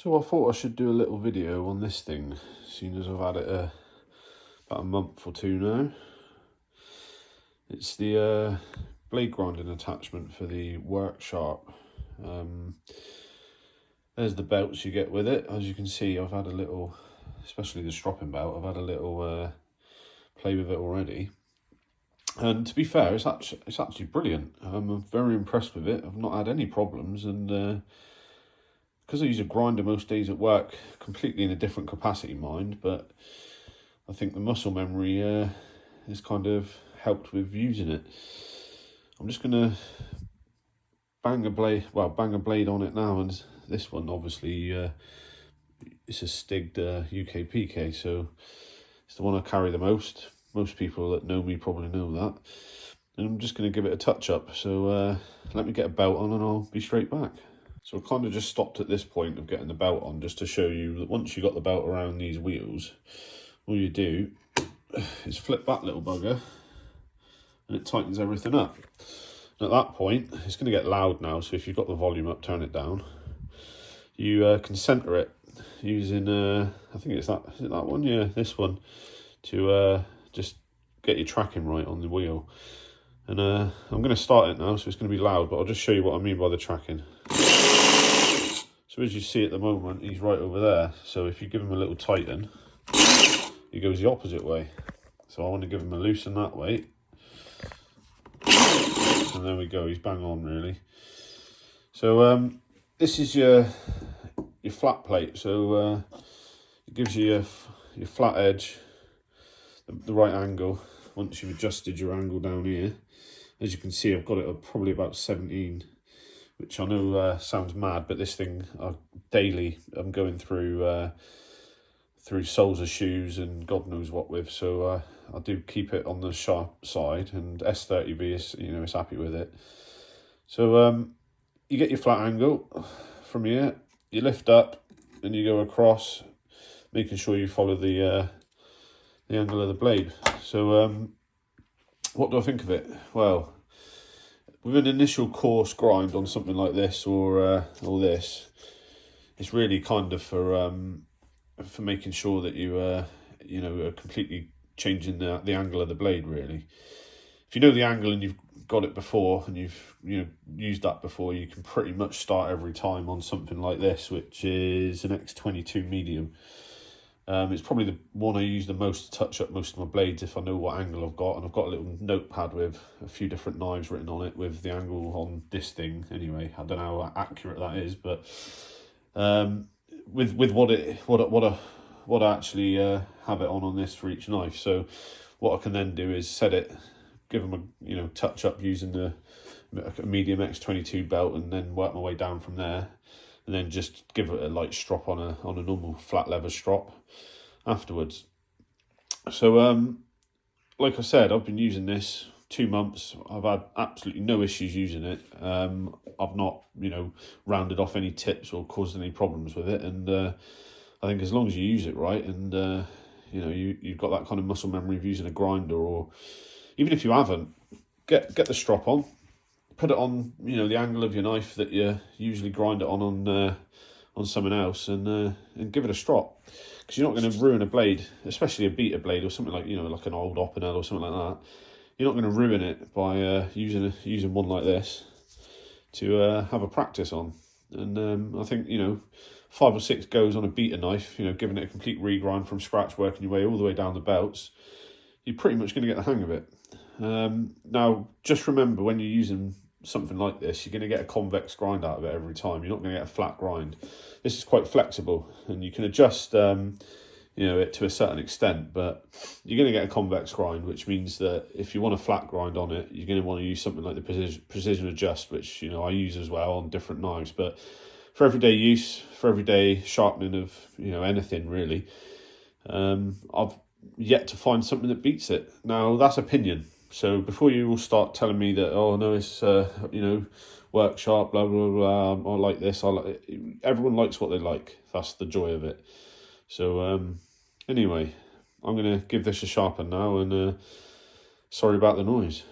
So I thought I should do a little video on this thing, seeing as I've had it about a month or two now. It's the blade grinding attachment for the workshop. There's the belts you get with it. As you can see, I've had a little, especially the stropping belt, I've had a little play with it already. And to be fair, it's actually brilliant. I'm very impressed with it. I've not had any problems, and because I use a grinder most days at work, completely in a different capacity, mind, but I think the muscle memory has kind of helped with using it. I'm just gonna bang a blade on it now, and this one obviously it's a Stigged UKPK, so it's the one I carry the most. Most people that know me probably know that. And I'm just going to give it a touch up, so let me get a belt on and I'll be straight back. So I kind of just stopped at this point of getting the belt on, just to show you that once you got the belt around these wheels, all you do is flip that little bugger and it tightens everything up. And at that point, it's going to get loud now, so if you've got the volume up, turn it down. You can centre it using, I think it's that, is it that one? Yeah, this one, to just get your tracking right on the wheel. And I'm going to start it now, so it's going to be loud, but I'll just show you what I mean by the tracking. So as you see at the moment, he's right over there. So if you give him a little tighten, he goes the opposite way. So I want to give him a loosen that way. And there we go, he's bang on really. So this is your flat plate. So it gives you your flat edge, the right angle. Once you've adjusted your angle down here, as you can see, I've got it at probably about 17, which I know sounds mad, but this thing daily I'm going through soles of shoes and God knows what with, so I do keep it on the sharp side, and S30V is, you know, is happy with it. So you get your flat angle from here, you lift up and you go across, making sure you follow the angle of the blade. So what do I think of it? Well, with an initial coarse grind on something like this or this, it's really kind of for making sure that you you know, are completely changing the angle of the blade. Really, if you know the angle and you've got it before and you've used that before, you can pretty much start every time on something like this, which is an X22 medium. It's probably the one I use the most to touch up most of my blades if I know what angle I've got, and I've got a little notepad with a few different knives written on it with the angle on this thing. Anyway, I don't know how accurate that is, but with what I actually have it on this for each knife. So what I can then do is set it, give them a touch up using a medium X22 belt, and then work my way down from there. And then just give it a light strop on a normal flat leather strop afterwards. So like I said, I've been using this 2 months. I've had absolutely no issues using it. I've not rounded off any tips or caused any problems with it, and I think as long as you use it right, and you've got that kind of muscle memory of using a grinder, or even if you haven't, get the strop on. Put it on, the angle of your knife that you usually grind it on someone else, and give it a strop, because you're not going to ruin a blade, especially a beater blade or something like like an old Opinel or something like that. You're not going to ruin it by using one like this to have a practice on. And I think 5 or 6 goes on a beater knife, giving it a complete regrind from scratch, working your way all the way down the belts, you're pretty much going to get the hang of it. Now, just remember, when you're using something like this, you're going to get a convex grind out of it every time. You're not going to get a flat grind. This is quite flexible, and you can adjust it to a certain extent, but you're going to get a convex grind, which means that if you want a flat grind on it, you're going to want to use something like the precision adjust, which I use as well on different knives. But for everyday use, for everyday sharpening of anything really, I've yet to find something that beats it. Now, that's opinion. So before you all start telling me that, oh no, it's workshop, blah blah blah, I like this, everyone likes what they like. That's the joy of it. So anyway, I'm gonna give this a sharpen now, and sorry about the noise.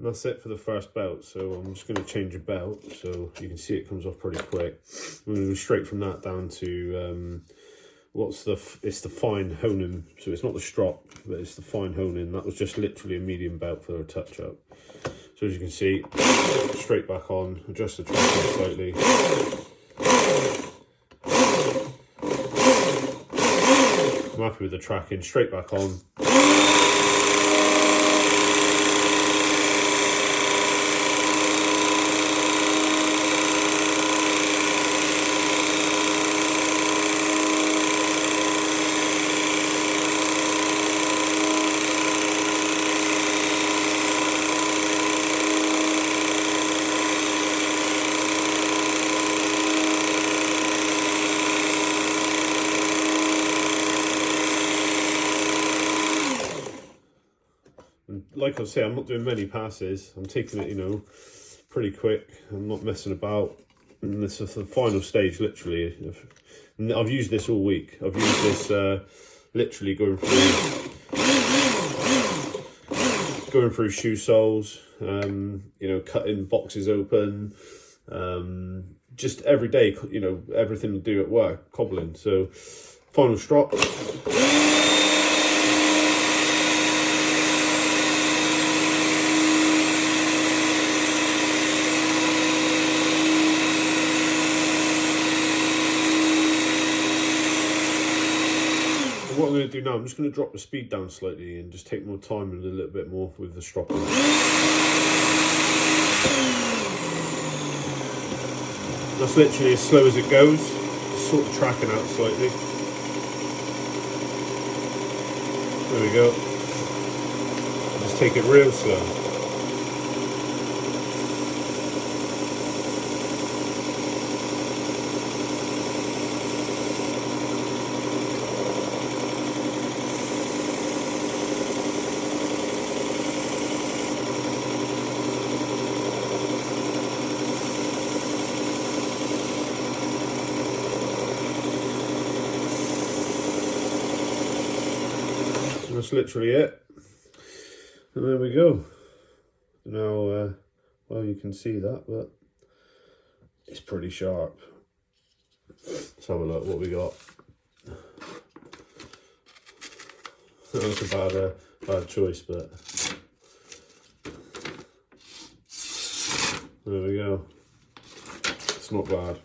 that's it for the first belt. So I'm just going to change a belt so you can see it comes off pretty quick. I'm going to go straight from that down to it's the fine honing. So it's not the strop, but it's the fine honing. That was just literally a medium belt for a touch up. So as you can see, straight back on, adjust the tracking slightly. I'm happy with the tracking, straight back on. Like I say, I'm not doing many passes. I'm taking it, you know, pretty quick. I'm not messing about. And this is the final stage, literally. And I've used this all week. I've used this literally going through shoe soles, you know, cutting boxes open, just every day, you know, everything to do at work, cobbling. So, final strop. What I'm going to do now, I'm just going to drop the speed down slightly and just take more time and a little bit more with the stropping. That's literally as slow as it goes, just sort of tracking out slightly. There we go. Just take it real slow. That's literally it, and there we go. Now, well, you can see that, but it's pretty sharp. Let's have a look what we got. That was a bad choice, but there we go. It's not bad.